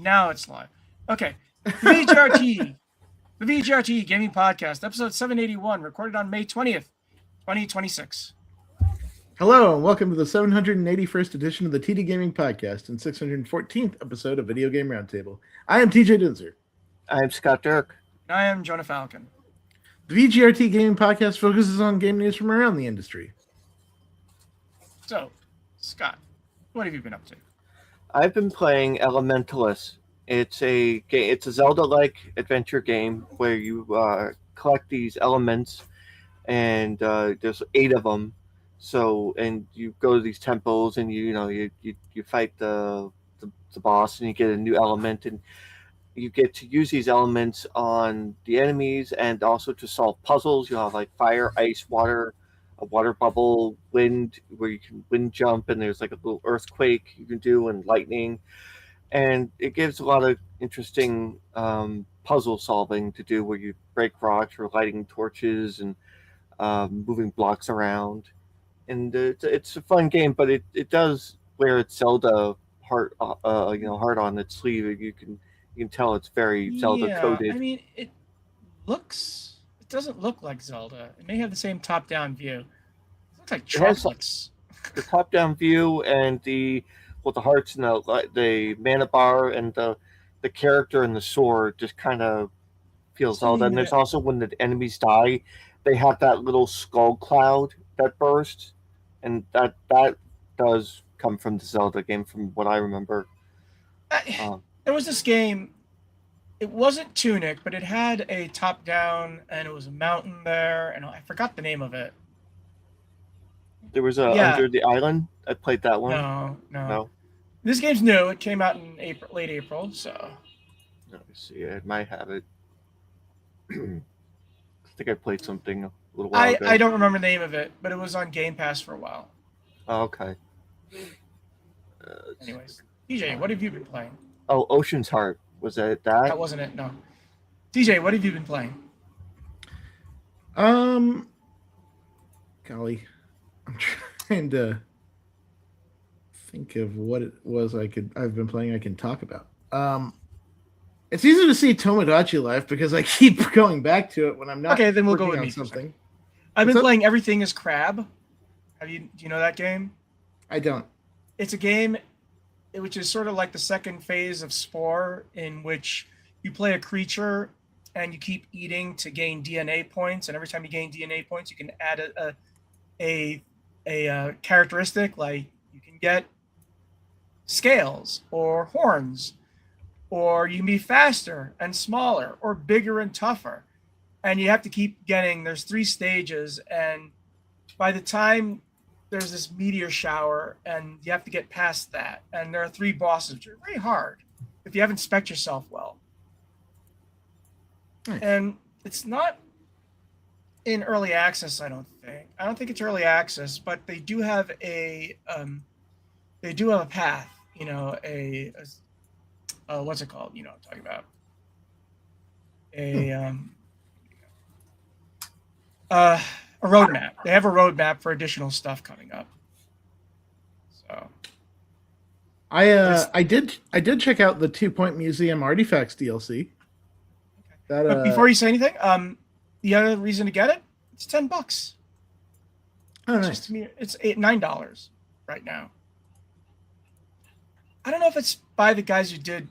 Now it's live. Okay. The VGRT. The VGRT Gaming Podcast, episode 781, recorded on May 20th, 2026. Hello, and welcome to the 781st edition of the TD Gaming Podcast and 614th episode of Video Game Roundtable. I am TJ Dinzer. I'm Scott Dirk. And I am Jonah Falcon. The VGRT Gaming Podcast focuses on game news from around the industry. So, Scott, what have you been up to? I've been playing Elementalist. It's a Zelda-like adventure game where you collect these elements, and there's 8 of them. So, and you go to these temples, and you fight the boss, and you get a new element, and you get to use these elements on the enemies, and also to solve puzzles. You have like fire, ice, water, a water bubble, wind, where you can wind jump, and there's like a little earthquake you can do, and lightning. And it gives a lot of interesting puzzle solving to do, where you break rocks or lighting torches and moving blocks around. And it's a fun game, but it does wear its Zelda heart on its sleeve. You can tell it's very Zelda coded. I mean, it doesn't look like Zelda. It may have the same top-down view. It looks like chocolates. The top-down view and the hearts and the mana bar and the character and the sword just kind of feels Zelda. And there's also, when the enemies die, they have that little skull cloud that bursts, and that does come from the Zelda game, from what I remember. There was this game. It wasn't Tunic, but it had a top-down, and it was a mountain there, and I forgot the name of it. There was Under the Island. I played that one. No. This game's new. It came out in late April, so. Let me see. I might have it. I think I played something a little while ago. I don't remember the name of it, but it was on Game Pass for a while. Oh, okay. Anyways, DJ, what have you been playing? Oh, Ocean's Heart. Was that? That wasn't it, no. DJ, what have you been playing? Golly, I'm trying to think of what it was I've been playing I can talk about. It's easy to see Tomodachi Life because I keep going back to it when I'm not. Okay, then we'll go with me. Something. I've been playing Everything is Crab. Do you know that game? I don't. It's a game which is sort of like the second phase of Spore, in which you play a creature and you keep eating to gain DNA points, and every time you gain DNA points, you can add a characteristic, like you can get scales or horns, or you can be faster and smaller, or bigger and tougher, and you have to keep getting. There's 3 stages, and by the time there's this meteor shower, and you have to get past that. And there are 3 bosses, which are very hard if you haven't spec'd yourself well. Nice. And it's not in early access, I don't think. I don't think it's early access, but they do have a path. What's it called? You know what I'm talking about. A roadmap. They have a roadmap for additional stuff coming up. So, I did check out the 2 Point Museum Artifacts DLC. Okay. But before you say anything, the other reason to get it, it's $10. Oh, nice. It's $9 right now. I don't know if it's by the guys who did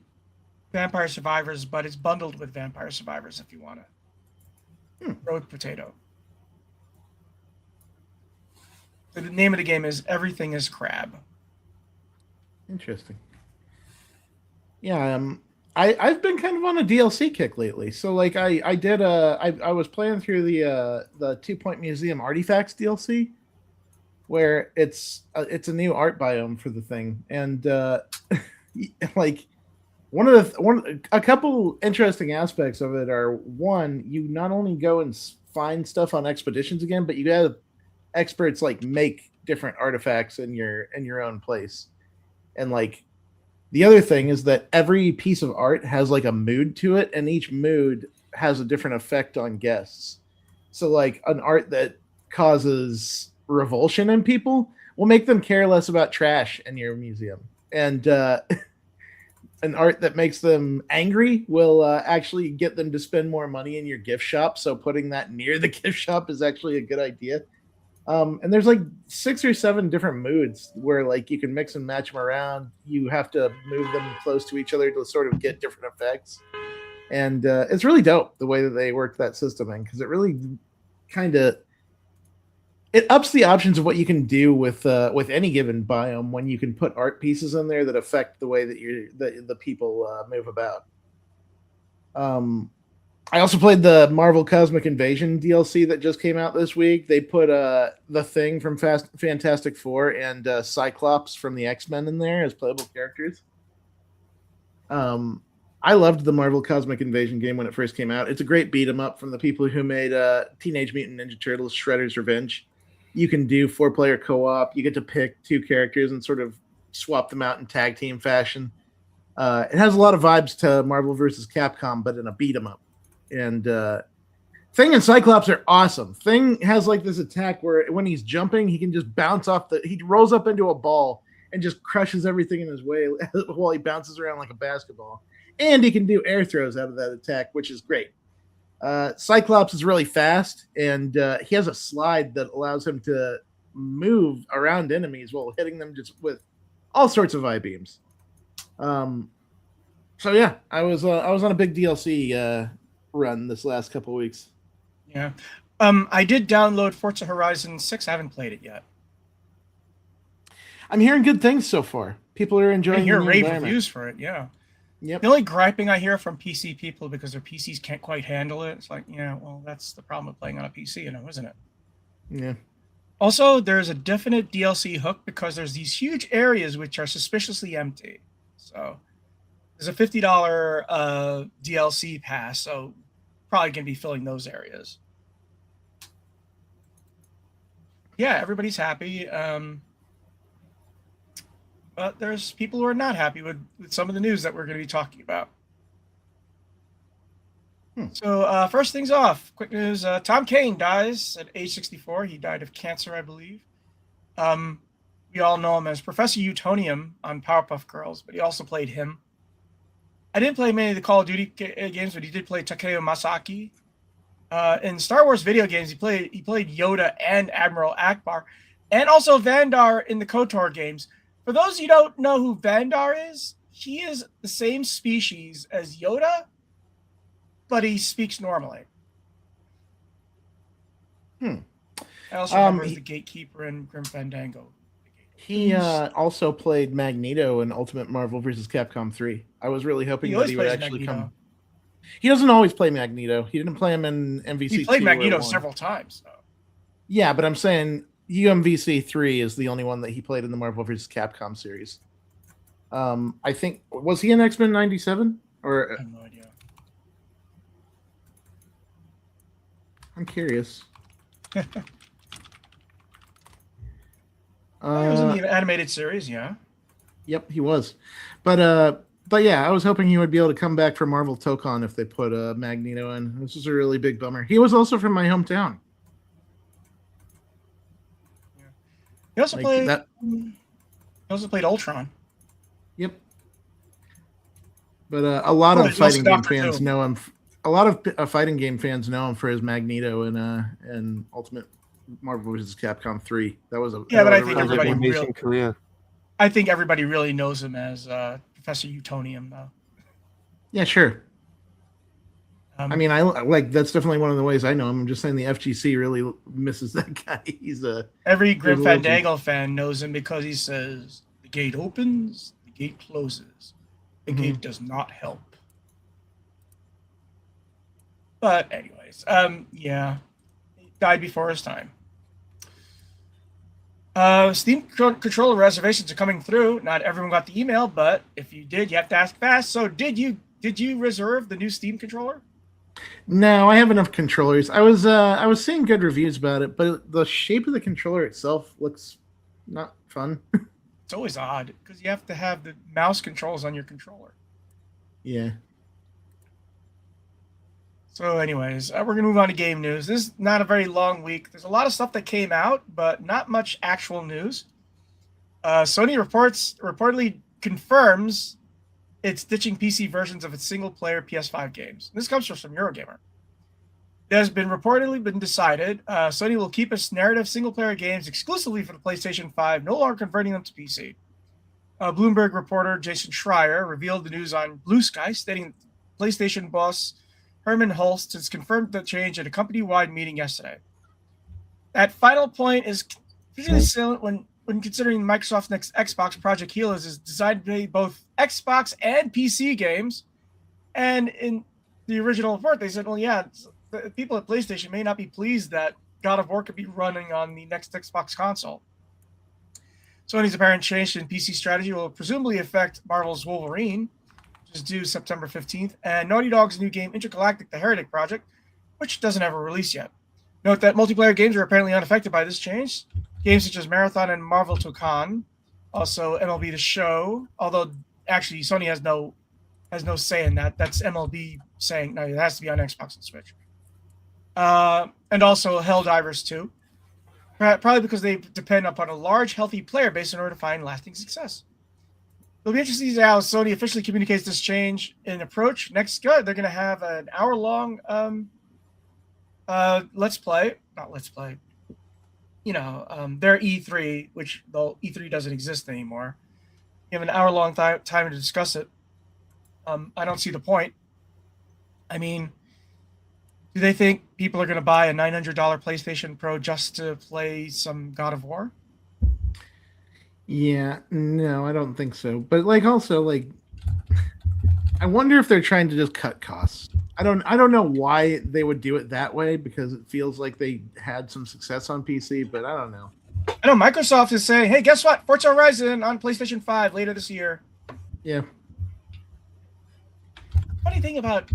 Vampire Survivors, but it's bundled with Vampire Survivors if you want it. Rogue Potato. The name of the game is Everything is Crab. Interesting. Yeah, I've been kind of on a DLC kick lately. So like I was playing through the 2 Point Museum Artifacts DLC, where it's a new art biome for the thing, and like a couple interesting aspects of it are, one, you not only go and find stuff on expeditions again, but you have experts like make different artifacts in your own place. And like the other thing is that every piece of art has like a mood to it, and each mood has a different effect on guests. So like an art that causes revulsion in people will make them care less about trash in your museum. And an art that makes them angry will actually get them to spend more money in your gift shop. So putting that near the gift shop is actually a good idea. And there's like 6 or 7 different moods where like you can mix and match them around. You have to move them close to each other to sort of get different effects. And it's really dope the way that they worked that system in, because it really kind of it ups the options of what you can do with any given biome when you can put art pieces in there that affect the way that the people move about. I also played the Marvel Cosmic Invasion DLC that just came out this week. They put the Thing from Fantastic Four and Cyclops from the X-Men in there as playable characters. I loved the Marvel Cosmic Invasion game when it first came out. It's a great beat 'em up from the people who made Teenage Mutant Ninja Turtles: Shredder's Revenge. You can do 4-player co-op. You get to pick 2 characters and sort of swap them out in tag team fashion. It has a lot of vibes to Marvel vs. Capcom, but in a beat 'em up. And Thing and Cyclops are awesome. Thing has like this attack where when he's jumping, he can just bounce off he rolls up into a ball and just crushes everything in his way while he bounces around like a basketball. And he can do air throws out of that attack, which is great. Cyclops is really fast, and he has a slide that allows him to move around enemies while hitting them just with all sorts of I-beams. So yeah, I was on a big DLC run this last couple of weeks. Yeah. I did download Forza Horizon 6. I haven't played it yet. I'm hearing good things so far. People are enjoying. I hear rave reviews for it. Yeah. Yep. The only griping I hear from PC people because their PCs can't quite handle it. It's like, yeah, well, that's the problem with playing on a PC, isn't it? Yeah. Also, there's a definite DLC hook because there's these huge areas which are suspiciously empty. So there's a $50 DLC pass, so probably going to be filling those areas. Yeah, everybody's happy. But there's people who are not happy with some of the news that we're going to be talking about. So first things off, quick news. Tom Kane dies at age 64. He died of cancer, I believe. We all know him as Professor Utonium on Powerpuff Girls, but he also played him. I didn't play many of the Call of Duty games, but he did play Takeo Masaki. In Star Wars video games, he played Yoda and Admiral Akbar, and also Vandar in the KOTOR games. For those you don't know who Vandar is, he is the same species as Yoda, but he speaks normally. I also remember as the Gatekeeper in Grim Fandango. He also played Magneto in Ultimate Marvel vs. Capcom 3. I was really hoping that he would actually come. He doesn't always play Magneto. He didn't play him in MVC 2. He played Magneto several times. So. Yeah, but I'm saying UMVC 3 is the only one that he played in the Marvel vs. Capcom series. I think, was he in X-Men 97? Or I have no idea. I'm curious. It was in the animated series, yeah. Yep, he was. But yeah, I was hoping he would be able to come back for Marvel Tokon if they put Magneto in. This is a really big bummer. He was also from my hometown. Yeah. He also played that. He also played Ultron. Yep. But a lot of fighting game fans know him. A lot of fighting game fans know him for his Magneto in Ultimate Marvel vs. Capcom 3. That was a but I think everybody really knows him as Professor Utonium, though. Yeah, sure. I mean, I like that's definitely one of the ways I know him. I'm just saying the FGC really misses that guy. He's every Grim Fandango fan knows him because he says the gate opens, the gate closes, the gate does not help. But anyways, yeah, he died before his time. Steam controller reservations are coming through. Not everyone got the email, but if you did, you have to ask fast. So did you reserve the new Steam controller? No, I have enough controllers. I was seeing good reviews about it, but the shape of the controller itself looks not fun. It's always odd because you have to have the mouse controls on your controller. Yeah. So anyways, we're going to move on to game news. This is not a very long week. There's a lot of stuff that came out, but not much actual news. Sony reportedly confirms it's ditching PC versions of its single-player PS5 games. This comes from Eurogamer. It has been reportedly been decided Sony will keep its narrative single-player games exclusively for the PlayStation 5, no longer converting them to PC. Bloomberg reporter Jason Schreier revealed the news on Blue Sky, stating that PlayStation boss Herman Hulst has confirmed the change at a company-wide meeting yesterday. That final point is usually salient when considering Microsoft's next Xbox, Project Heroes, is designed to be both Xbox and PC games. And in the original report, they said, well, yeah, the people at PlayStation may not be pleased that God of War could be running on the next Xbox console. Sony's apparent change in PC strategy will presumably affect Marvel's Wolverine, which is due September 15th, and Naughty Dog's new game, Intergalactic: The Heretic Project, which doesn't have a release yet. Note that multiplayer games are apparently unaffected by this change. Games such as Marathon and Marvel Tucan, also MLB The Show, although actually Sony has no say in that. That's MLB saying, no, it has to be on Xbox and Switch. And also Helldivers 2. Probably because they depend upon a large, healthy player base in order to find lasting success. It'll be interesting to see how Sony officially communicates this change in approach. Next, they're going to have an hour-long Let's Play. Not Let's Play. Their E3, which though E3 doesn't exist anymore. You have an hour-long time to discuss it. I don't see the point. I mean, do they think people are going to buy a $900 PlayStation Pro just to play some God of War? Yeah, no, I don't think so. But also I wonder if they're trying to just cut costs. I don't know why they would do it that way, because it feels like they had some success on PC, but I don't know. I know Microsoft is saying, hey, guess what? Forza Horizon on PlayStation 5 later this year. Yeah. Funny thing about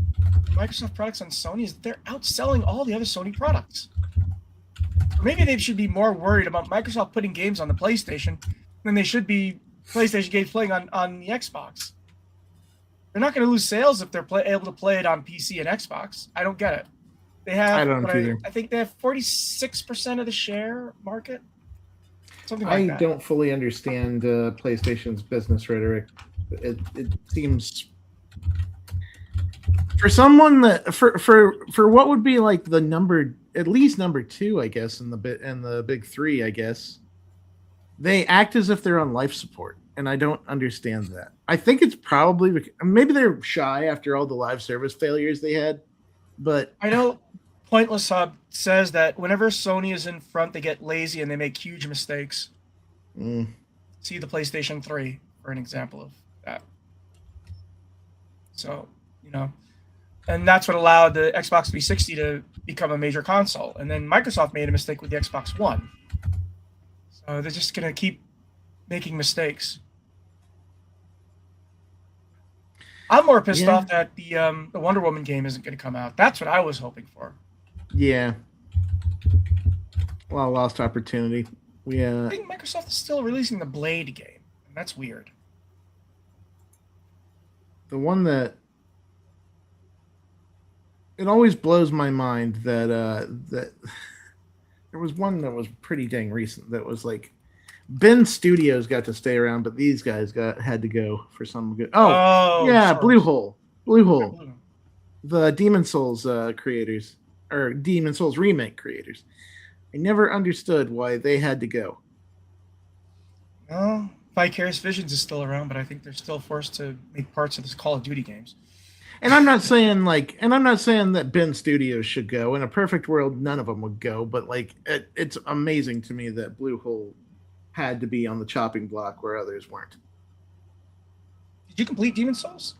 Microsoft products on Sony is that they're outselling all the other Sony products. Maybe they should be more worried about Microsoft putting games on the PlayStation than they should be PlayStation games playing on the Xbox. They're not going to lose sales if they're able to play it on PC and Xbox. I don't get it. They have, I don't either. I think they have 46% of the share market. Something like that. I don't fully understand PlayStation's business rhetoric. It seems for someone that for what would be like the number, at least number 2, I guess, in the big 3, I guess, they act as if they're on life support, and I don't understand that. I think it's probably maybe they're shy after all the live service failures they had, but I know Pointless Hub says that whenever Sony is in front, they get lazy and they make huge mistakes. See the PlayStation 3 for an example of that. So, and that's what allowed the Xbox 360 to become a major console. And then Microsoft made a mistake with the Xbox One. So they're just going to keep making mistakes. I'm more pissed off that the Wonder Woman game isn't going to come out. That's what I was hoping for. Yeah. Well, lost opportunity. I think Microsoft is still releasing the Blade game. And that's weird. The one that it always blows my mind that that there was one that was pretty dang recent that was like Ben Studios got to stay around, but these guys had to go for some good. Oh yeah, sure. Blue Hole, the Demon Souls creators, or Demon Souls remake creators. I never understood why they had to go. Well, Vicarious Visions is still around, but I think they're still forced to make parts of this Call of Duty games. And I'm not saying that Ben Studios should go. In a perfect world, none of them would go. But it's amazing to me that Blue Hole had to be on the chopping block where others weren't. Did you complete Demon Souls?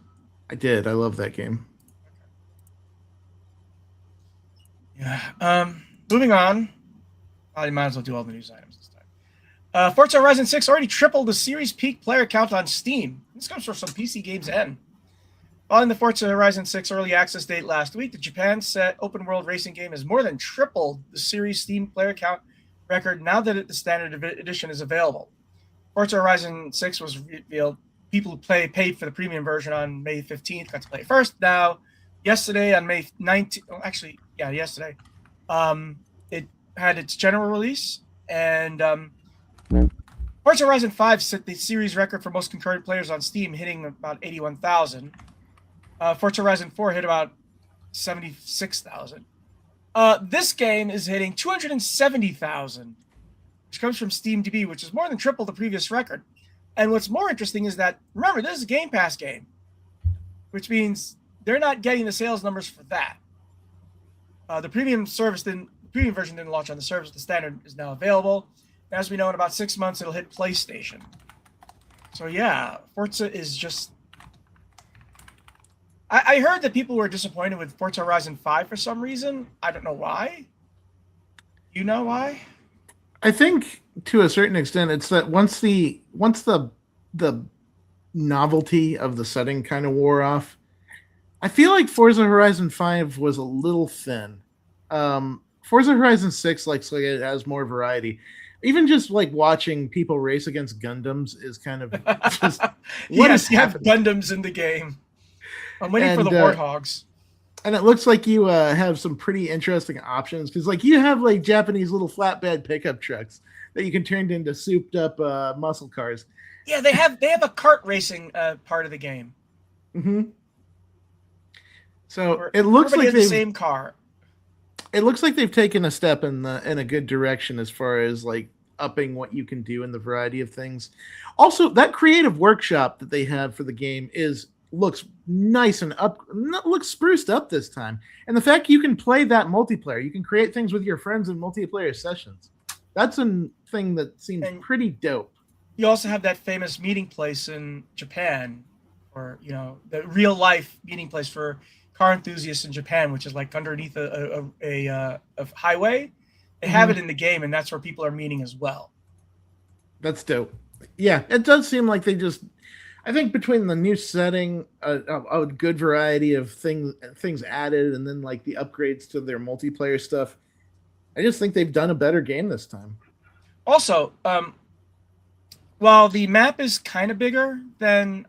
I did. I love that game. Yeah. Moving on. I might as well do all the news items this time. Forza Horizon 6 already tripled the series peak player count on Steam. This comes from some PC Games N. Following the Forza Horizon 6 early access date last week, the Japan-set open-world racing game has more than tripled the series Steam player count record now that the standard edition is available. Forza Horizon 6 was revealed. People who paid for the premium version on May 15th got to play it first. Now, yesterday on May 19th, yesterday, it had its general release, and Forza Horizon 5 set the series record for most concurrent players on Steam, hitting about 81,000. Forza Horizon 4 hit about 76,000. This game is hitting 270,000, which comes from SteamDB, which is more than triple the previous record. And what's more interesting is that, remember, this is a Game Pass game, which means they're not getting the sales numbers for that. The premium version didn't launch on the service. The standard is now available. As we know, in about 6 months, it'll hit PlayStation. So yeah, Forza is just... I heard that people were disappointed with Forza Horizon 5 for some reason. I don't know why. You know why? I think to a certain extent, it's that once the novelty of the setting kind of wore off, I feel like Forza Horizon 5 was a little thin. Forza Horizon 6 like it has more variety. Even just like watching people race against Gundams is kind of just yes, you have Gundams in the game. I'm waiting for the Warthogs. And it looks like you have some pretty interesting options because, like, you have like Japanese little flatbed pickup trucks that you can turn into souped-up muscle cars. Yeah, they have a kart racing part of the game. Mm-hmm. So it looks like the same car. It looks like they've taken a step in a good direction as far as like upping what you can do in the variety of things. Also, that creative workshop that they have for the game looks nice and looks spruced up this time. And the fact you can play that multiplayer, you can create things with your friends in multiplayer sessions. That's a thing that seems pretty dope. You also have that famous meeting place in Japan, or the real life meeting place for car enthusiasts in Japan, which is like underneath a highway. They have it in the game, and that's where people are meeting as well. That's dope. Yeah, it does seem like they just... I think between the new setting, a good variety of things added, and then like the upgrades to their multiplayer stuff, I just think they've done a better game this time. Also, while the map is kind of bigger than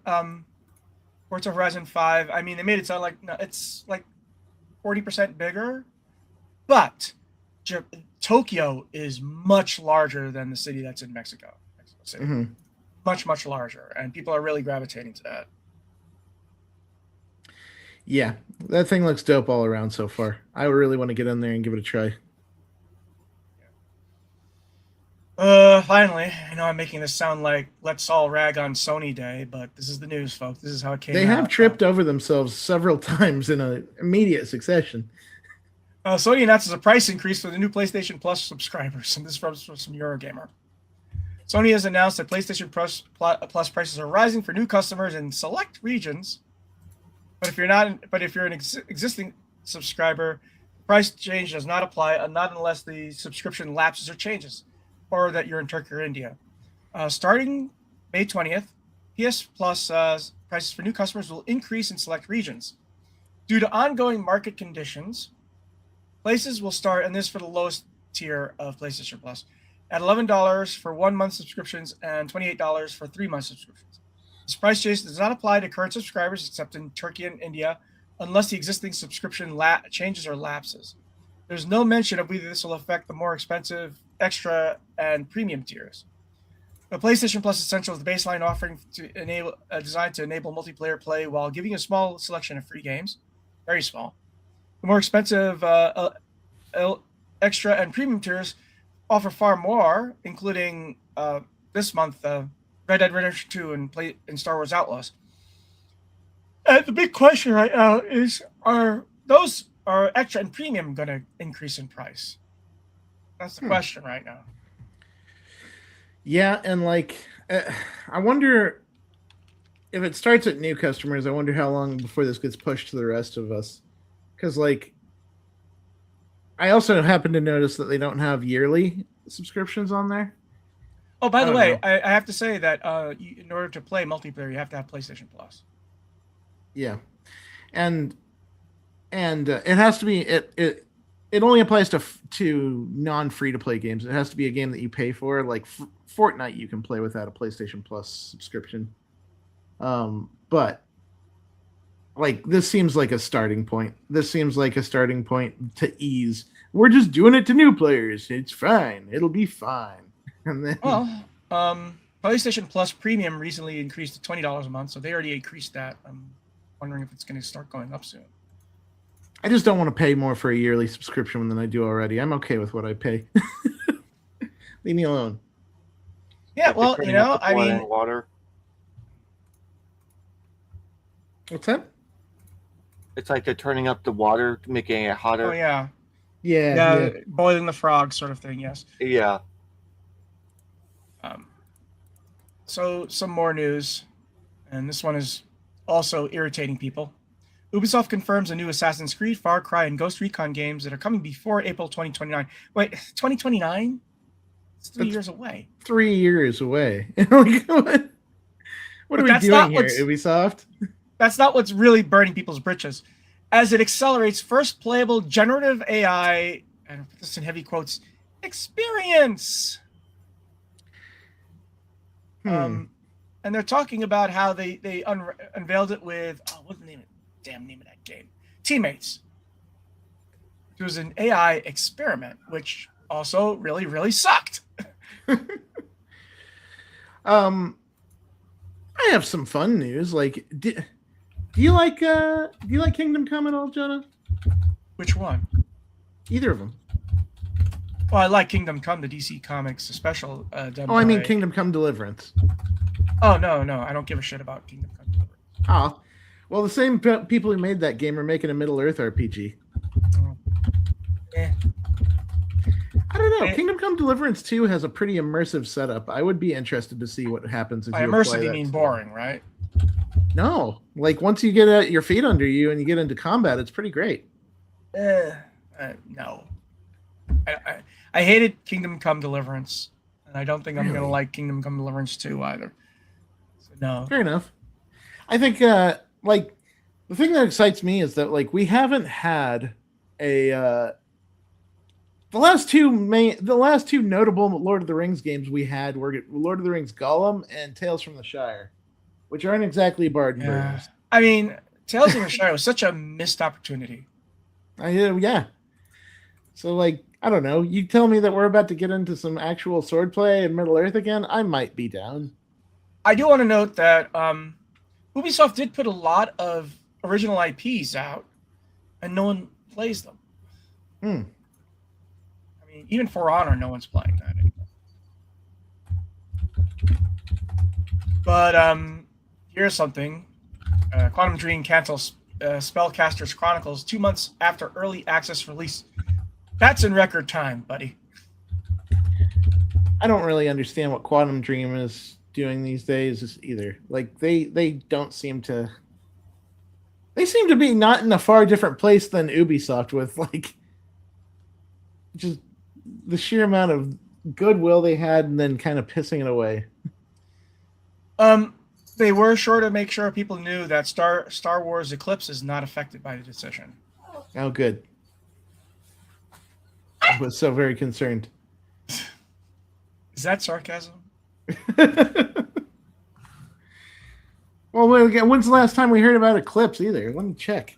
Forza Horizon 5, I mean, they made it sound like it's like 40% bigger, but Tokyo is much larger than the city that's in Mexico City. Mm-hmm. Much, much larger, and people are really gravitating to that. Yeah, that thing looks dope all around so far. I really want to get in there and give it a try. Finally, I know I'm making this sound like let's all rag on Sony Day, but this is the news, folks. This is how it came out. They have tripped over themselves several times in an immediate succession. Sony announces a price increase for the new PlayStation Plus subscribers, and this is from some Eurogamer. Sony has announced that PlayStation Plus prices are rising for new customers in select regions. But if you're an existing subscriber, the price change does not apply, not unless the subscription lapses or changes, or that you're in Turkey or India. Starting May 20th, PS Plus prices for new customers will increase in select regions. Due to ongoing market conditions, prices will start, and this for the lowest tier of PlayStation Plus, at $11 for 1 month subscriptions and $28 for 3 month subscriptions. This price change does not apply to current subscribers except in Turkey and India unless the existing subscription changes or lapses. There's no mention of whether this will affect the more expensive extra and premium tiers. The PlayStation Plus Essential is the baseline offering designed to enable multiplayer play while giving a small selection of free games, very small. The more expensive extra and premium tiers offer far more, including this month Red Dead Redemption 2 and Star Wars Outlaws. The big question right now is: are extra and premium going to increase in price? That's the question right now. Yeah, and like, I wonder if it starts at new customers. I wonder how long before this gets pushed to the rest of us, because like, I also happen to notice that they don't have yearly subscriptions on there. Oh, by the way, I have to say that in order to play multiplayer, you have to have PlayStation Plus. Yeah, and it has to be it only applies to non-free to play games. It has to be a game that you pay for. Like Fortnite, you can play without a PlayStation Plus subscription. But like, this seems like a starting point. This seems like a starting point to ease. We're just doing it to new players. It's fine. It'll be fine. And then, PlayStation Plus Premium recently increased to $20 a month, so they already increased that. I'm wondering if it's going to start going up soon. I just don't want to pay more for a yearly subscription than I do already. I'm okay with what I pay. Leave me alone. Yeah, Like well, turning up the I boiling mean, water. What's that? It's like they're turning up the water, making it hotter. oh yeah, Yeah. boiling the frog sort of thing. Yes. Yeah. So some more news, and this one is also irritating people. Ubisoft confirms a new Assassin's Creed, Far Cry, and Ghost Recon games that are coming before April 2029. Wait, 2029? It's 3 years away. 3 years away. What are we doing here, Ubisoft? That's not what's really burning people's britches. As it accelerates first playable generative AI, and I put this in heavy quotes, experience. And they're talking about how they unveiled it with, what's the damn name of that game? Teammates. It was an AI experiment, which also really, really sucked. I have some fun news. Like, do you like Kingdom Come at all, Jonah? Which one? Either of them. Well, I like Kingdom Come, the DC Comics special. I mean Kingdom Come Deliverance. Oh, no, I don't give a shit about Kingdom Come Deliverance. Oh, well, the same people who made that game are making a Middle-earth RPG. I don't know. Kingdom Come Deliverance 2 has a pretty immersive setup. I would be interested to see what happens if by you immersive, you mean boring, right? No. Like, once you get your feet under you and you get into combat, it's pretty great. No. I hated Kingdom Come Deliverance, and I don't think I'm going to like Kingdom Come Deliverance 2 either. So, no. Fair enough. I think, like, the thing that excites me is that, like, we haven't had the last two notable Lord of the Rings games we had were Lord of the Rings Gollum and Tales from the Shire, which aren't exactly barred burners. I mean, Tales from the Shire was such a missed opportunity. Yeah. So, like, I don't know. You tell me that we're about to get into some actual swordplay in Middle Earth again, I might be down. I do want to note that Ubisoft did put a lot of original IPs out, and no one plays them. I mean, even For Honor, no one's playing that anymore. But here's something. Quantum Dream cancels Spellcasters Chronicles 2 months after early access release. That's in record time, buddy. I don't really understand what Quantum Dream is doing these days either. Like, they don't seem to... They seem to be not in a far different place than Ubisoft with, like, just the sheer amount of goodwill they had and then kind of pissing it away. They were sure to make sure people knew that Star Wars Eclipse is not affected by the decision. Oh, good. I was so very concerned. Is that sarcasm? Well, when's the last time we heard about Eclipse either? Let me check.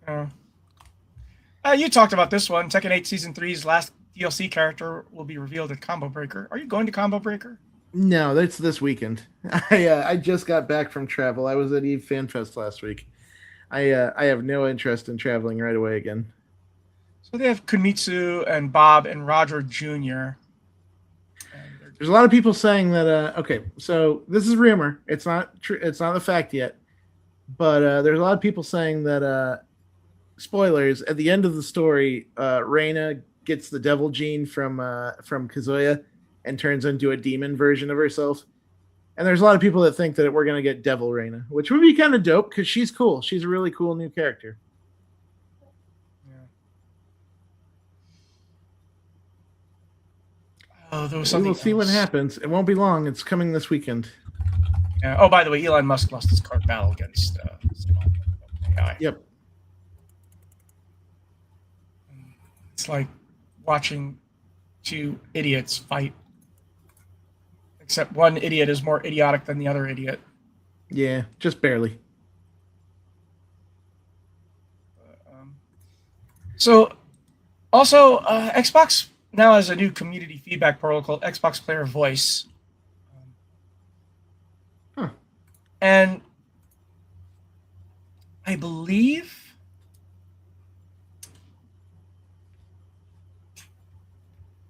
You talked about this one. Tekken 8 Season 3's last DLC character will be revealed at Combo Breaker. Are you going to Combo Breaker? No, that's this weekend. I just got back from travel. I was at EVE FanFest last week. I have no interest in traveling right away again. So they have Kunmitsu and Bob and Roger Jr. There's a lot of people saying that. Okay, so this is rumor. It's not true. It's not a fact yet. But there's a lot of people saying that. Spoilers: at the end of the story, Reina gets the devil gene from Kazuya and turns into a demon version of herself. And there's a lot of people that think that we're gonna get Devil Reina, which would be kind of dope because she's cool. She's a really cool new character. Oh, there was something. We'll see what happens. It won't be long. It's coming this weekend. Yeah. Oh, by the way, Elon Musk lost his card battle against AI. Yep. It's like watching two idiots fight. Except one idiot is more idiotic than the other idiot. Yeah, just barely. So, also, Xbox now has a new community feedback portal called Xbox Player Voice. And I believe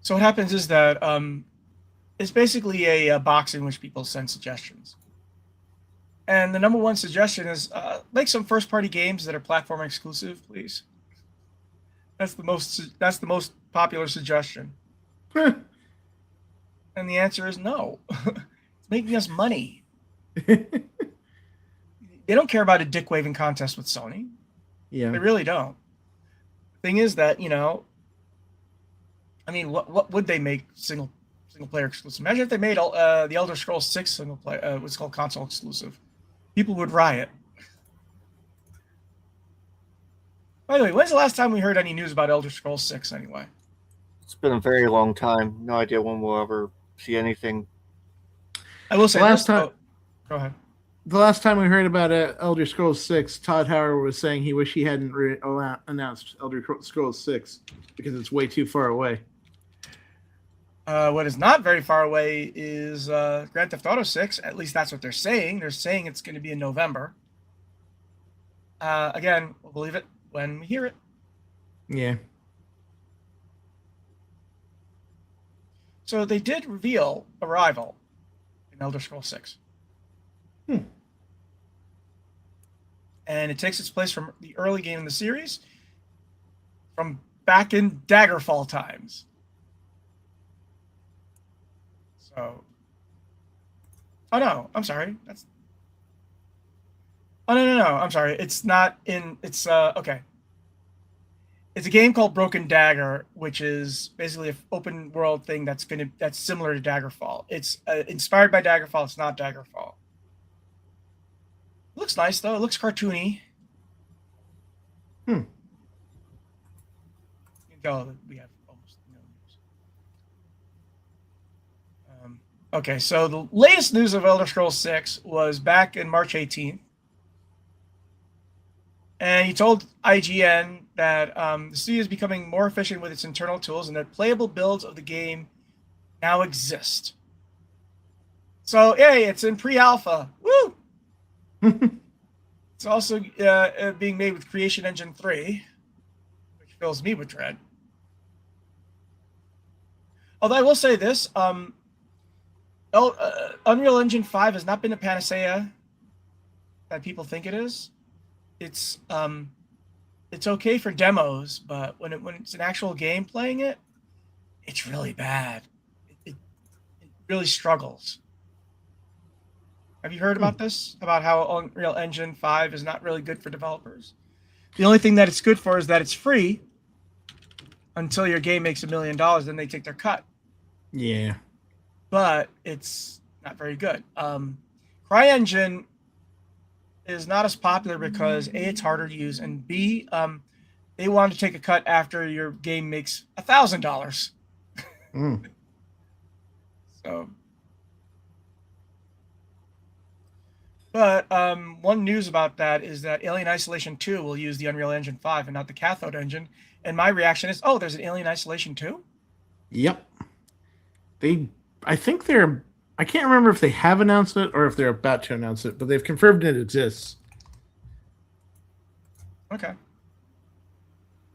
so. What happens is that it's basically a box in which people send suggestions. And the number one suggestion is make some first-party games that are platform exclusive, please. That's the most popular suggestion. And the answer is no. It's making us money. They don't care about a dick waving contest with Sony. Yeah. They really don't. The thing is that, I mean, what would they make single player exclusive? Imagine if they made the Elder Scrolls 6 single player, what's called console exclusive. People would riot. By the way, when's the last time we heard any news about Elder Scrolls 6 anyway? It's been a very long time. No idea when we'll ever see anything. I will say last time. Go ahead. The last time we heard about Elder Scrolls 6, Todd Howard was saying he wished he hadn't announced Elder Scrolls 6 because it's way too far away. What is not very far away is Grand Theft Auto 6. At least that's what they're saying. They're saying it's going to be in November. Again, we'll believe it when we hear it. Yeah. So they did reveal Arrival in Elder Scrolls 6. And it takes its place from the early game in the series, from back in Daggerfall times. So, oh no, I'm sorry. No. I'm sorry. It's not in. It's okay. It's a game called Broken Dagger, which is basically an open world thing that's similar to Daggerfall. It's inspired by Daggerfall. It's not Daggerfall. It looks nice though. It looks cartoony. You can tell that we have almost no news. Okay, so the latest news of Elder Scrolls 6 was back in March 18th. And he told IGN that the studio is becoming more efficient with its internal tools and that playable builds of the game now exist. So, hey, it's in pre-alpha. Woo! It's also being made with Creation Engine 3, which fills me with dread. Although I will say this, Unreal Engine 5 has not been a panacea that people think it is. It's okay for demos, but when it's an actual game playing it, it's really bad. It really struggles. Have you heard about this? About how Unreal Engine 5 is not really good for developers? The only thing that it's good for is that it's free until your game makes $1 million, then they take their cut. Yeah. But it's not very good. CryEngine is not as popular because A, it's harder to use, and B, they want to take a cut after your game makes $1,000. So, but one news about that is that Alien Isolation 2 will use the Unreal Engine 5 and not the Cathode engine. And my reaction is, oh, there's an Alien Isolation 2? Yep. I can't remember if they have announced it or if they're about to announce it, but they've confirmed it exists. Okay.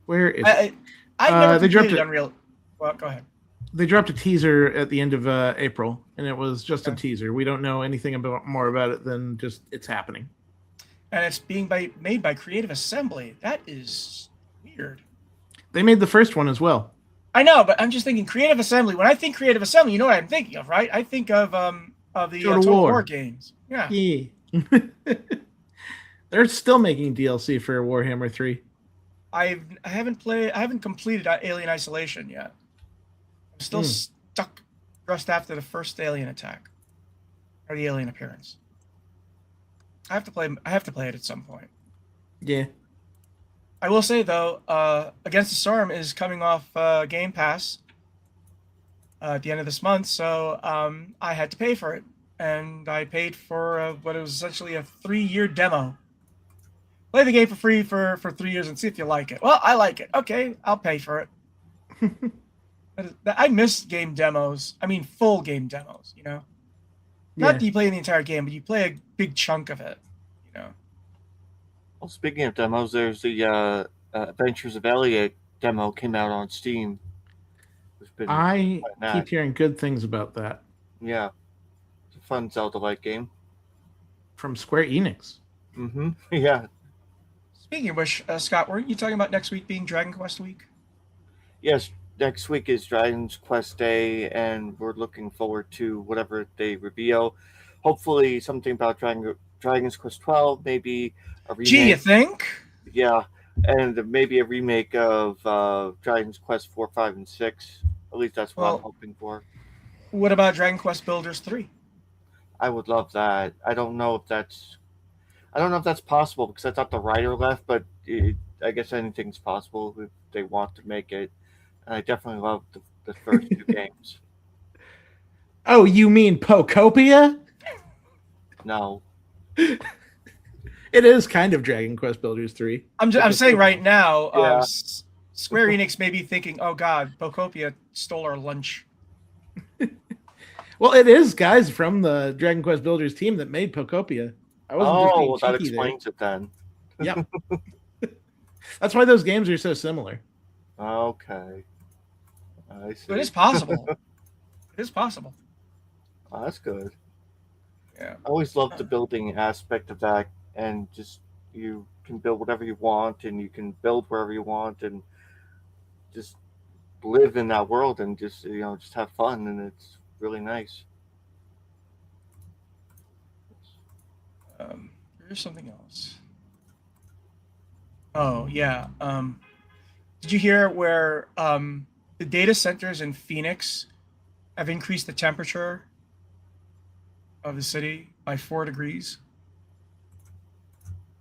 Where is it? I've never completed Unreal. Well, go ahead. They dropped a teaser at the end of April, and it was just a teaser. We don't know anything more about it than just it's happening. And it's being made by Creative Assembly. That is weird. They made the first one as well. I know, but I'm just thinking Creative Assembly. When I think Creative Assembly, you know what I'm thinking of, right? I think of the Total War games. Yeah. They're still making DLC for Warhammer 3. I haven't completed Alien Isolation yet. I'm still stuck just after the first alien attack or the alien appearance. I have to play it at some point. Yeah. I will say though, Against the Storm is coming off Game Pass at the end of this month, so I had to pay for it, and I paid for what was essentially a 3-year demo. Play the game for free for 3 years and see if you like it. Well, I like it. Okay, I'll pay for it. I miss game demos. I mean, full game demos. You know. Not that you play the entire game, but you play a big chunk of it. You know. Well, speaking of demos, there's the Adventures of Elliot demo came out on Steam. We've been I playing that. keep hearing good things about that Yeah, it's a fun Zelda-like game. from Square Enix. Mm-hmm. Yeah. Speaking of which, Scott, weren't you talking about next week being Dragon Quest week? Yes, next week is Dragon's Quest Day, and we're looking forward to whatever they reveal. Hopefully, something about Dragon's Quest 12, maybe a remake. Gee, you think? Yeah, and maybe a remake of Dragon's Quest 4, 5, and 6. At least that's what I'm hoping for. What about Dragon Quest Builders 3? I would love that. I don't know if that's possible because I thought the writer left, but I guess anything's possible if they want to make it. And I definitely love the first two games. Oh, you mean Pocopia? No. It is kind of Dragon Quest Builders 3. I'm saying right now, Yeah. Square Enix may be thinking, oh god, Pocopia stole our lunch. Well, it is guys from the Dragon Quest Builders team that made Pocopia. I wasn't just being Well, that cheeky there. explains it then. Yep. That's why those games are so similar. Okay. I see. It is possible. It is possible. Oh, that's good. Yeah. I always loved the building aspect of that, and just you can build whatever you want, and you can build wherever you want, and just live in that world, and just just have fun, and it's really nice. There's something else. Oh yeah. Did you hear where the data centers in Phoenix have increased the temperature of the city by 4 degrees?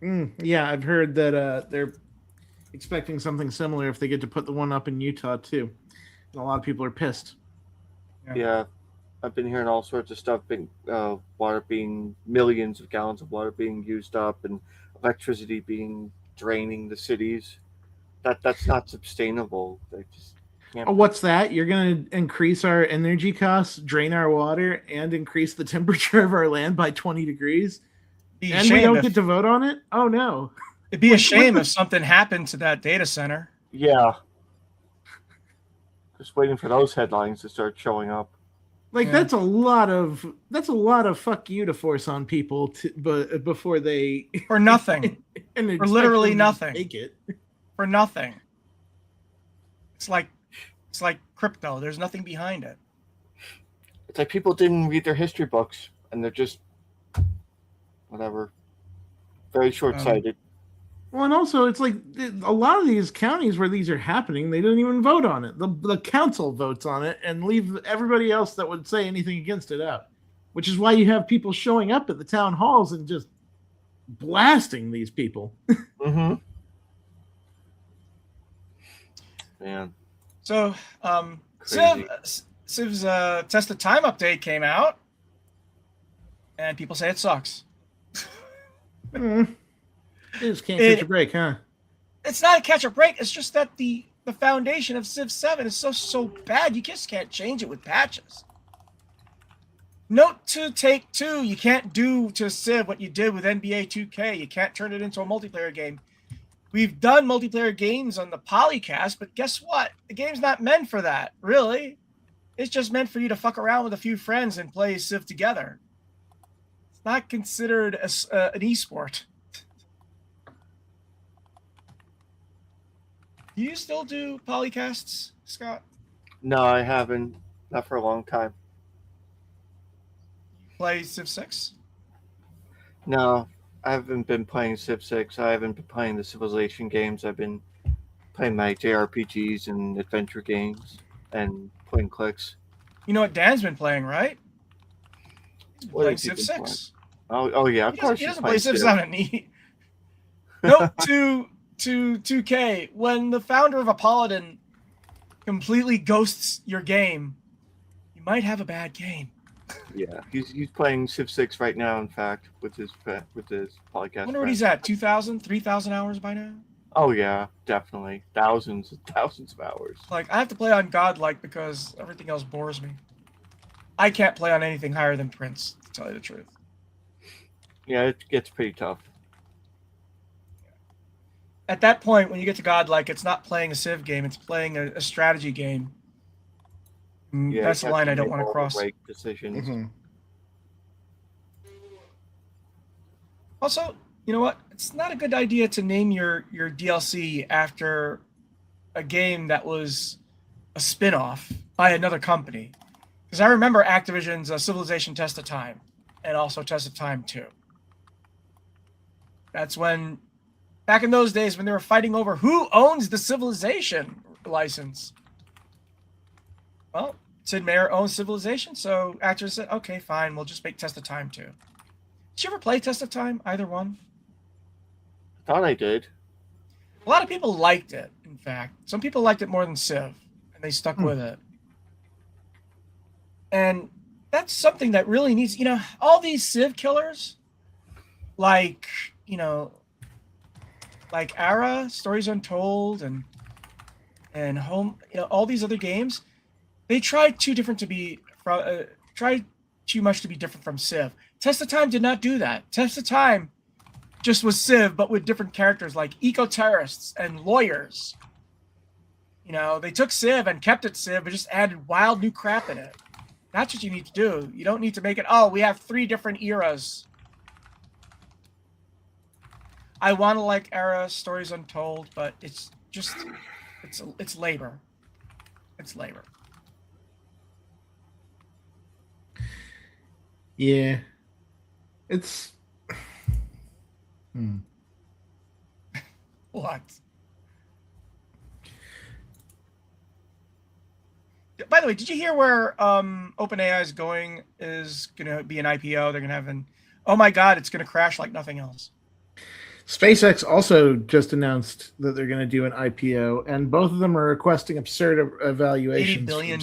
Yeah, I've heard that they're expecting something similar if they get to put the one up in Utah too. And a lot of people are pissed. Yeah, I've been hearing all sorts of stuff. Water being millions of gallons of water being used up, and electricity being draining the cities. That's not sustainable. They just can't. Oh, what's that? You're going to increase our energy costs, drain our water, and increase the temperature of our land by 20 degrees? And we don't get to vote on it? Oh, no. It'd be a shame if something happened to that data center. Yeah. Just waiting for those headlines to start showing up. Like that's a lot of fuck you to force on people but before they for nothing. And for literally nothing. Take it. For nothing. It's like crypto. There's nothing behind it. It's like people didn't read their history books, and they're just whatever. Very short-sighted. Well, and also it's like a lot of these counties where these are happening, they don't even vote on it. The council votes on it and leave everybody else that would say anything against it out. Which is why you have people showing up at the town halls and just blasting these people. Mm-hmm. Man. So, Civ's tested time update came out, and people say it sucks. You just can't catch a break, huh? It's not a catch a break. It's just that the foundation of Civ 7 is so bad, you just can't change it with patches. Note to take 2, you can't do to Civ what you did with NBA 2K. You can't turn it into a multiplayer game. We've done multiplayer games on the Polycast, but guess what? The game's not meant for that, really. It's just meant for you to fuck around with a few friends and play Civ together. It's not considered an esport. Do you still do Polycasts, Scott? No, I haven't. Not for a long time. Play Civ 6? No, I haven't been playing Civ 6. I haven't been playing the Civilization games. I've been playing my JRPGs and adventure games and playing clicks. You know what Dan's been playing, right? He's What playing has he Civ been 6. Oh yeah, of course. He doesn't play Civ 7. Nope, to 2K. When the founder of Apollodon completely ghosts your game, you might have a bad game. Yeah, he's playing Civ 6 right now. In fact, with his podcast. I wonder what he's at. 2,000, 3,000 hours by now. Oh yeah, definitely thousands of hours. Like I have to play on Godlike because everything else bores me. I can't play on anything higher than Prince. tell you the truth. Yeah, it gets pretty tough. At that point, when you get to godlike, it's not playing a Civ game; it's playing a strategy game. Yeah, That's the you have line I don't make want to all the cross. right decisions. Mm-hmm. Also, you know what? It's not a good idea to name your DLC after a game that was a spin-off by another company. Because I remember Activision's Civilization Test of Time, and also Test of Time 2. That's when, back in those days, when they were fighting over who owns the Civilization license. Well, Sid Meier owns Civilization, so Activision said, okay, fine, we'll just make Test of Time 2. Did you ever play Test of Time? Either one? I thought I did. A lot of people liked it, in fact. Some people liked it more than Civ, and they stuck with it. And that's something that really needs, all these Civ killers, like, like Ara, Stories Untold, and Home, all these other games, they tried too much to be different from Civ. Test of Time did not do that. Test of Time just was Civ, but with different characters like eco-terrorists and lawyers. They took Civ and kept it Civ, but just added wild new crap in it. That's what you need to do. You don't need to make it, we have 3 different eras. I want to like Era, Stories Untold, but it's just, it's labor. It's labor. Yeah. It's... What? By the way, did you hear where OpenAI is going? Is going to be an IPO. They're going to have oh my God, it's going to crash like nothing else. SpaceX also just announced that they're going to do an IPO, and both of them are requesting absurd evaluations. $80 billion.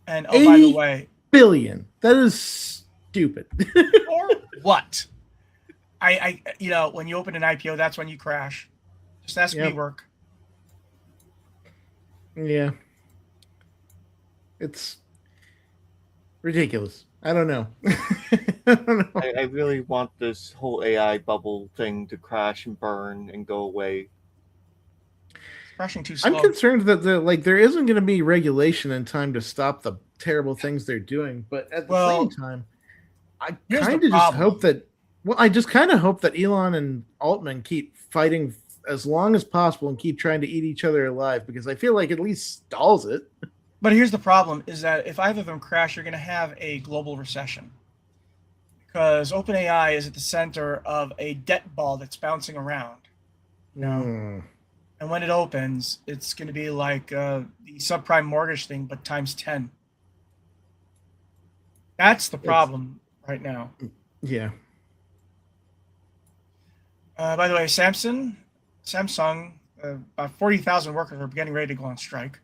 And $80 by the way, billion. That is stupid. or what? I when you open an IPO, that's when you crash. Just ask WeWork. Yeah. It's ridiculous. I don't know. I really want this whole AI bubble thing to crash and burn and go away. It's crashing too slow. I'm concerned that there isn't going to be regulation in time to stop the terrible things they're doing, but at the same time, I kind of just hope that. Well, I just kind of hope that Elon and Altman keep fighting as long as possible and keep trying to eat each other alive, because I feel like it at least stalls it. But here's the problem, is that if either of them crash, you're going to have a global recession. Because OpenAI is at the center of a debt ball that's bouncing around. And when it opens, it's going to be like the subprime mortgage thing, but times 10. That's the problem right now. Yeah. By the way, Samsung, about 40,000 workers are getting ready to go on strike.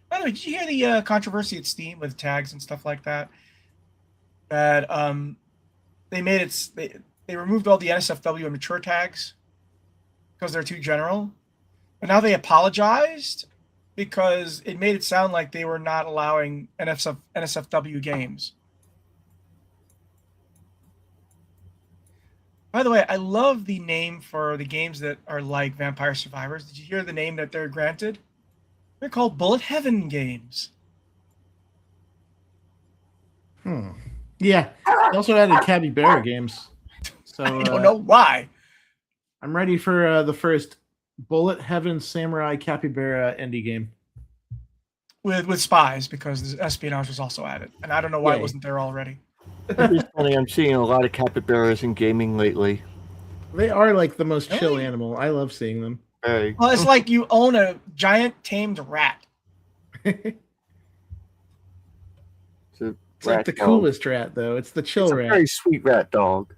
By the way, did you hear the controversy at Steam with tags and stuff like that? That they made it. They removed all the NSFW and mature tags because they're too general. But now they apologized because it made it sound like they were not allowing NSFW games. By the way, I love the name for the games that are like Vampire Survivors. Did you hear the name that they're granted? They're called Bullet Heaven games. Yeah. They also added Capybara games. So I don't know why. I'm ready for the first Bullet Heaven Samurai Capybara indie game. With spies, because the espionage was also added. And I don't know why it wasn't there already. It's funny, I'm seeing a lot of capybaras in gaming lately. They are like the most chill animal. I love seeing them. Hey. Well, it's like you own a giant tamed rat. It's like the coolest rat, though. It's the chill rat. Very sweet rat dog.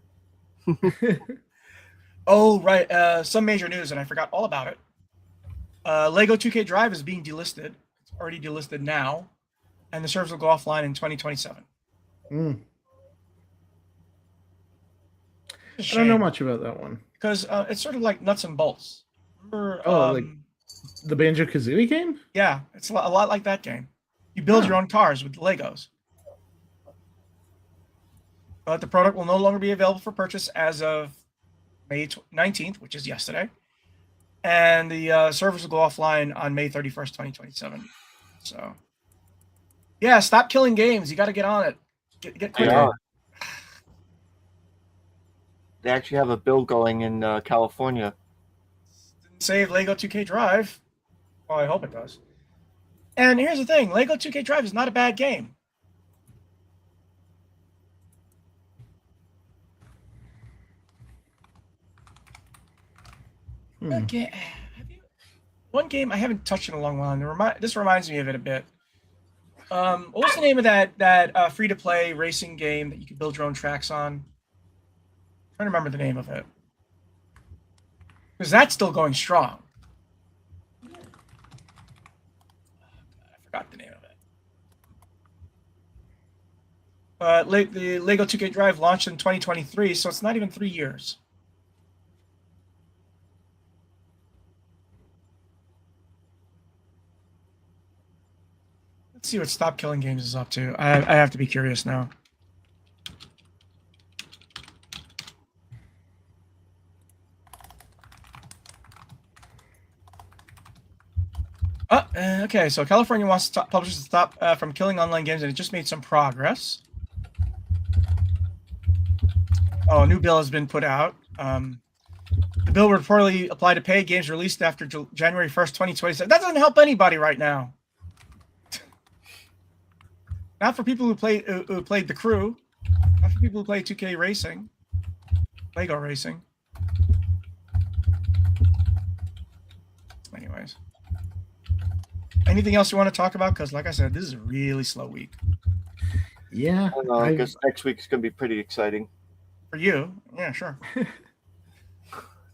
Oh, right. Some major news, and I forgot all about it. Lego 2K Drive is being delisted. It's already delisted now, and the servers will go offline in 2027. I don't know much about that one. Because it's sort of like nuts and bolts. Remember, like the Banjo-Kazooie game? Yeah, it's a lot like that game. You build your own cars with Legos. But the product will no longer be available for purchase as of May 19th, which is yesterday. And the service will go offline on May 31st, 2027. So, yeah, stop killing games. You got to get on it. Get quicker. Yeah. They actually have a bill going in California. Didn't save Lego 2K Drive. Well, I hope it does. And here's the thing. Lego 2K Drive is not a bad game. Okay. One game I haven't touched in a long while, and this reminds me of it a bit. What was the name of that free-to-play racing game that you could build your own tracks on? I'm trying to remember the name of it. Because that's still going strong. I forgot the name of it. The Lego 2K Drive launched in 2023, so it's not even 3 years. Let's see what Stop Killing Games is up to. I have to be curious now. Okay, so California wants publishers to stop from killing online games, and it just made some progress. Oh, a new bill has been put out. The bill would reportedly apply to paid games released after January 1st, 2027. That doesn't help anybody right now. Not for people who played The Crew. Not for people who play 2K Racing. Lego Racing. Anyways. Anything else you want to talk about? Because, like I said, this is a really slow week. Yeah. I guess next week's going to be pretty exciting. For you? Yeah, sure.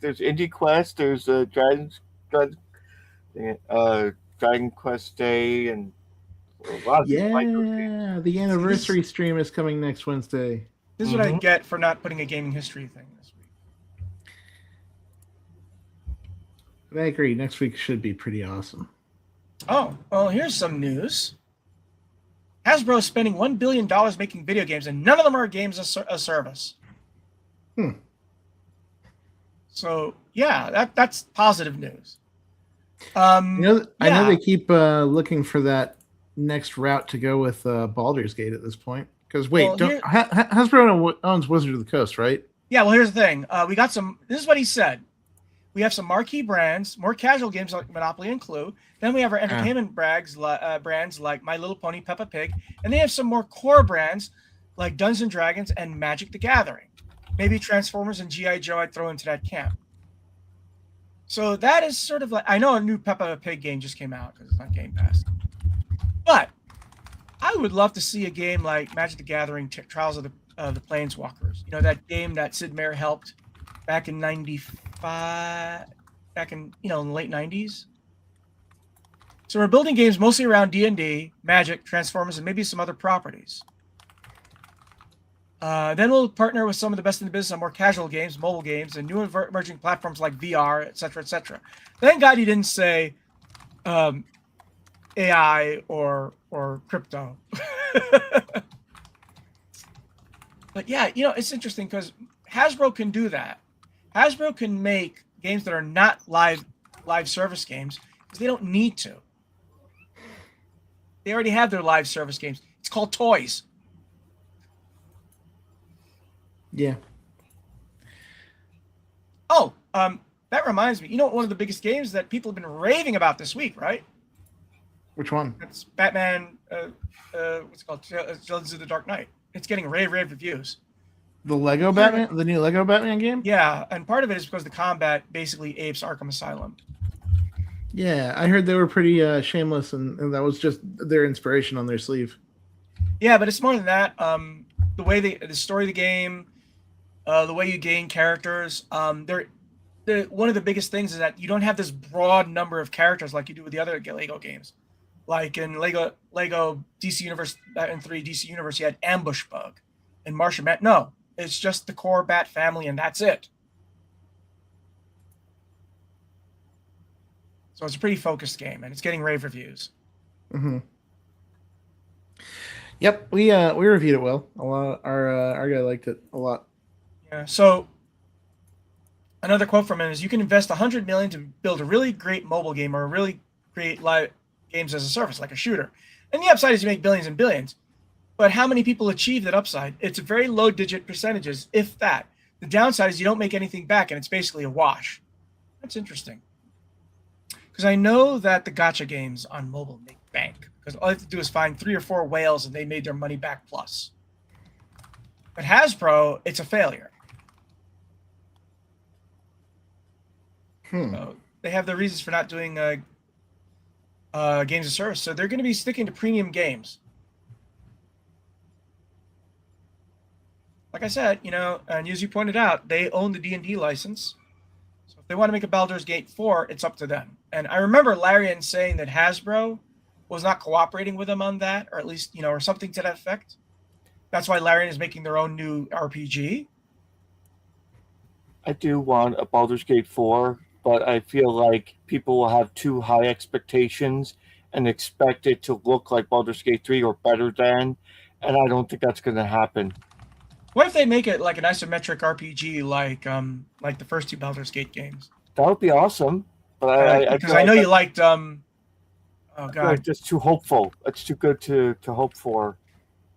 There's Indie Quest, there's Dragon Quest Day, and a lot of the anniversary stream is coming next Wednesday. This is what I get for not putting a gaming history thing this week. I agree. Next week should be pretty awesome. Oh, well, here's some news. Hasbro is spending $1 billion making video games, and none of them are games as a service. So, yeah, that's positive news. I know they keep looking for that next route to go with Baldur's Gate at this point. Because, Hasbro owns Wizard of the Coast, right? Yeah, well, here's the thing. We got some... This is what he said. We have some marquee brands, more casual games like Monopoly and Clue. Then we have our entertainment brands like My Little Pony, Peppa Pig. And they have some more core brands like Dungeons & Dragons and Magic the Gathering. Maybe Transformers and G.I. Joe I'd throw into that camp. So that is sort of like... I know a new Peppa Pig game just came out because it's not Game Pass. But I would love to see a game like Magic the Gathering, Trials of the Planeswalkers. You know, that game that Sid Meier helped back in '95, back in the late '90s. So we're building games mostly around D&D, Magic, Transformers, and maybe some other properties. Then we'll partner with some of the best in the business on more casual games, mobile games, and new emerging platforms like VR, etc., etc. Thank God he didn't say AI or crypto. But yeah, it's interesting because Hasbro can do that. Hasbro can make games that are not live service games because they don't need to. They already have their live service games. It's called toys. Yeah. Oh, that reminds me. One of the biggest games that people have been raving about this week, right? Which one? It's Batman. What's it called? Legends of the Dark Knight. It's getting rave reviews. The Lego Batman, the new Lego Batman game. Yeah, and part of it is because the combat basically apes Arkham Asylum. Yeah, I heard they were pretty shameless, and that was just their inspiration on their sleeve. Yeah, but it's more than that. The story of the game, the way you gain characters. One of the biggest things is that you don't have this broad number of characters like you do with the other Lego games. Like in Lego DC Universe, in 3 DC Universe, you had Ambush Bug and Martian Bat. No, it's just the core Bat family, and that's it. So it's a pretty focused game, and it's getting rave reviews. Mm-hmm. Yep, we reviewed it well. A lot. Our guy liked it a lot. Yeah. So another quote from him is, "You can invest 100 million to build a really great mobile game or a really great live games as a service, like a shooter. And the upside is you make billions and billions. But how many people achieve that upside? It's very low digit percentages, if that. The downside is you don't make anything back, and it's basically a wash." That's interesting. Because I know that the gacha games on mobile make bank. Because all you have to do is find 3 or 4 whales, and they made their money back plus. But Hasbro, it's a failure. So they have their reasons for not doing games of service. So they're going to be sticking to premium games. Like I said, and as you pointed out, they own the D&D license. So if they want to make a Baldur's Gate 4, it's up to them. And I remember Larian saying that Hasbro was not cooperating with them on that, or at least, or something to that effect. That's why Larian is making their own new RPG. I do want a Baldur's Gate 4, but I feel like people will have too high expectations and expect it to look like Baldur's Gate 3 or better than, and I don't think that's going to happen. What if they make it like an isometric RPG, like the first 2 Baldur's Gate games? That would be awesome. But because I know you liked. Oh God, like just too hopeful. It's too good to hope for,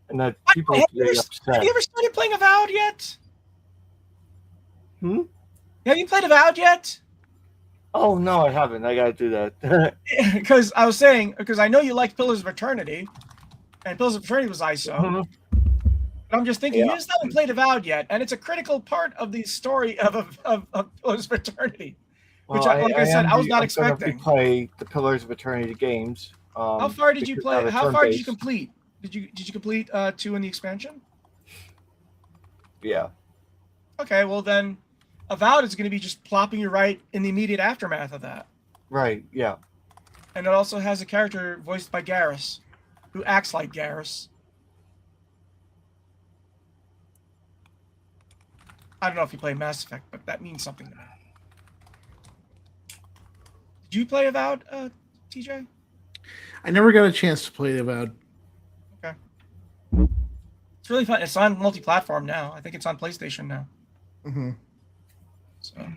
and that people have get upset. Have you ever started playing Avowed yet? Hmm. Have you played Avowed yet? Oh no, I haven't. I gotta do that. Because I was saying, because I know you liked Pillars of Eternity, and Pillars of Eternity was ISO. Mm-hmm. But I'm just thinking, you just haven't played Avowed yet, and it's a critical part of the story of Pillars of Eternity. Which, well, like I said, I was not expecting. To play the Pillars of Eternity games. How far did you play? How far did you complete? Did you complete 2 in the expansion? Yeah. Okay, well then, Avowed is going to be just plopping you right in the immediate aftermath of that. Right. Yeah. And it also has a character voiced by Garrus, who acts like Garrus. I don't know if you play Mass Effect, but that means something to me. Did you play Avowed, TJ? I never got a chance to play Avowed. Okay. It's really fun. It's on multi-platform now. I think it's on PlayStation now. Mm-hmm. So.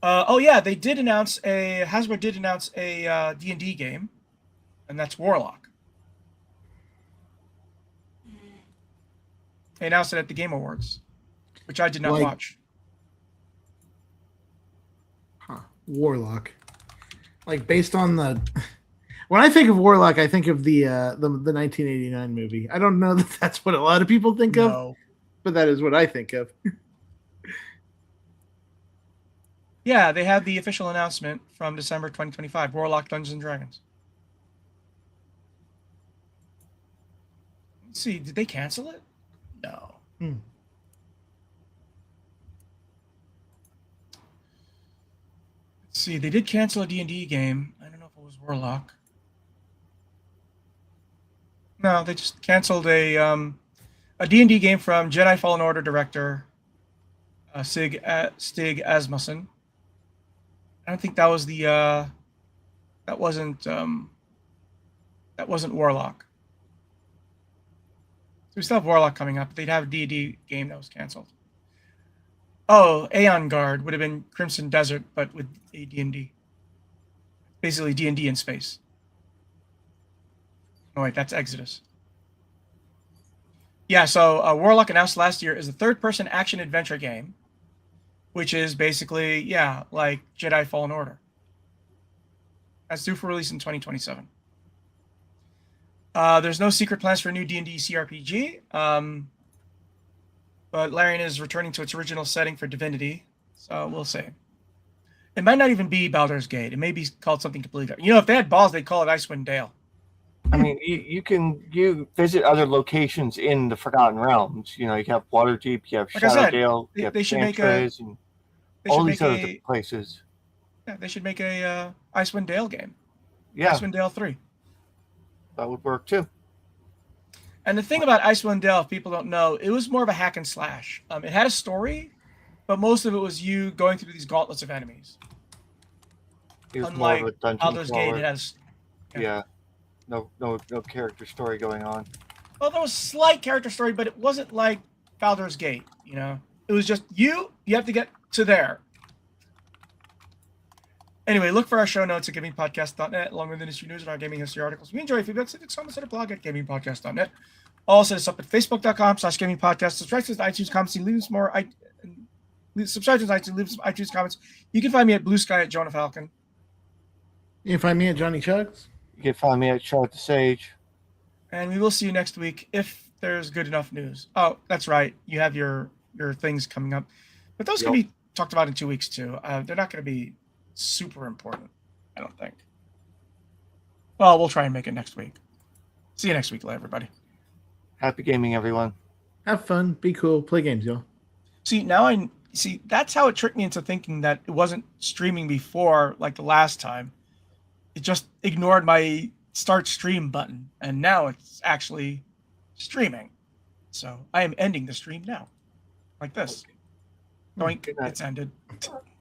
Oh yeah, Hasbro did announce a D&D game, and that's Warlock. They announced it at the Game Awards, which I did not watch. Warlock, like based on the. When I think of Warlock, I think of the 1989 movie. I don't know that that's what a lot of people think of, but that is what I think of. Yeah, they had the official announcement from December 2025, Warlock Dungeons and Dragons. Let's see, did they cancel it? No. Let's see, they did cancel a D&D game. I don't know if it was Warlock. No, they just canceled a D&D game from Jedi Fallen Order director Stig Asmussen. I don't think that was that wasn't Warlock. So we still have Warlock coming up. They'd have a D&D game that was canceled. Oh, Aeon Guard would have been Crimson Desert, but with a D&D. Basically D&D in space. Oh wait, that's Exodus. Yeah, so Warlock announced last year is a third-person action-adventure game, which is basically, like Jedi Fallen Order. That's due for release in 2027. There's no secret plans for a new D&D CRPG, but Larian is returning to its original setting for Divinity, so we'll see. It might not even be Baldur's Gate. It may be called something completely different. If they had balls, they'd call it Icewind Dale. I mean, you visit other locations in the Forgotten Realms. You have Waterdeep, you have Shadowdale, you have Enchantress, and all these other places. Yeah, they should make a Icewind Dale game. Yeah, Icewind Dale 3. That would work too. And the thing about Icewind Dale, if people don't know, it was more of a hack and slash. It had a story, but most of it was you going through these gauntlets of enemies. It was Unlike more of a dungeon Baldur's Gate, crawler. it has. Yeah. no character story going on. Well, there was slight character story, but it wasn't like Baldur's Gate. It was just you have to get to there. Anyway, look for our show notes at gamingpodcast.net, along with industry news and our gaming history articles. We enjoy feedback, so comments at our blog at gamingpodcast.net. Also, set us up at facebook.com/gamingpodcast. Subscribe to the iTunes comments and leave us more. Subscribe to the iTunes, leave us some iTunes comments. You can find me at Blue Sky at Jonah Falcon. You can find me at Johnny Chugs. You can find me at Charlotte the Sage. And we will see you next week if there's good enough news. Oh, that's right. You have your things coming up. But those can be talked about in 2 weeks, too. They're not going to be super important, I don't think. Well, we'll try and make it next week. See you next week, everybody. Happy gaming, everyone. Have fun. Be cool. Play games, y'all. See, that's how it tricked me into thinking that it wasn't streaming before, like the last time. It just ignored my start stream button, and now it's actually streaming. So I am ending the stream now, like this. Doink, it's ended.